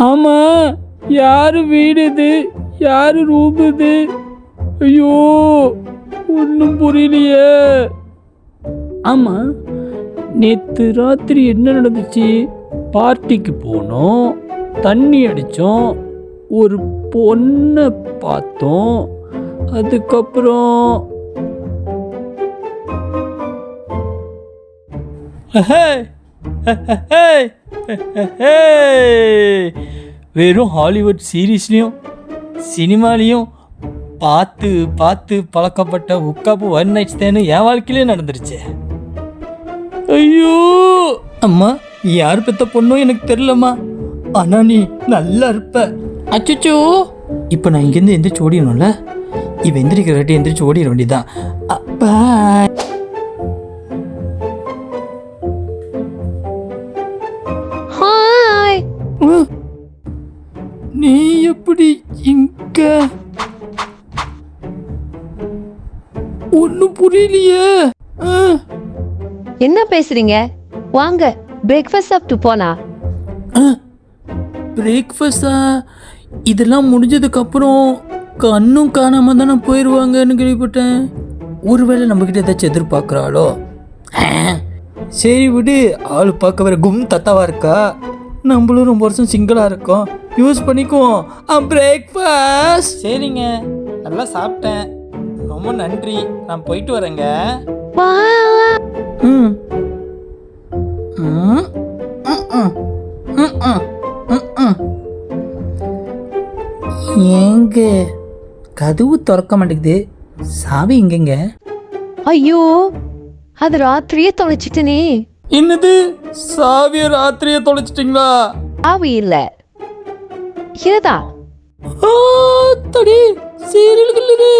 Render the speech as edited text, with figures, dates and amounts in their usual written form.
ஆமா, யாரு வீடு இது? யாரு ரூம் இது? ஐயோ, ஒன்றும் புரியலையே. ஆமா, நேற்று ராத்திரி என்ன நடந்துச்சு? பார்ட்டிக்கு போனோம், தண்ணி அடித்தோம், ஒரு பொண்ணை பார்த்தோம், அதுக்கப்புறம் வெறும் ஹாலிவுட் சீரீஸ்லையும் சினிமாலையும் பார்த்து பார்த்து பழக்கப்பட்ட ஹுக்காப்பு ஒன் நைட் ஸ்டேன்னு என் வாழ்க்கையிலே நடந்துருச்சு. ஐயோ அம்மா, யார் பெத்த பொண்ணும் எனக்கு தெரிலம்மா, ஆனால் நீ நல்லா இருப்ப. அச்சோ, இப்போ நான் இங்கேருந்து எந்திரிச்சு ஓடிடணும்ல. இவன் எந்திரிக்கிற ரெட்டி எந்திரிச்சு ஓடிட வேண்டியதான். அப்பா நீ எப்படி இங்க? ஒன்னும் புரியலையே. என்ன பேசுறீங்க? வாங்க பிரேக்ஃபாஸ்ட் சாப்பிட்டு போனா. பிரேக்ஃபாஸ்டா? இதெல்லாம் முடிஞ்சதுக்கப்புறம் கண்ணும் காணாம தானே போயிடுவாங்கன்னு கேள்விப்பட்டேன். ஒருவேளை நம்மக்கிட்ட ஏதாச்சும் எதிர்பார்க்குறாளோ? சரி விடு, ஆள் பார்க்க வேற கும் தத்தாவா இருக்கா. நம்மளும் ரொம்ப வருஷம் சிங்கிளாக இருக்கோம், யூஸ் பண்ணிக்குவோம். பிரேக்ஃபாஸ்ட் சரிங்க, நல்லா சாப்பிட்டேன், ரொம்ப நன்றி, நான் போயிட்டு வரேங்க. ஏங்க கதவு திறக்க மாட்டேங்குது, சாவி எங்கங்க? ஐயோ, அது ராத்திரியே தொலைச்சிட்டனே. என்னது, சாவிய ராத்திரியே தொலைச்சிட்டீங்களா? சாவி இல்ல, இதுதான். தடி சீரியல் கில்லரு.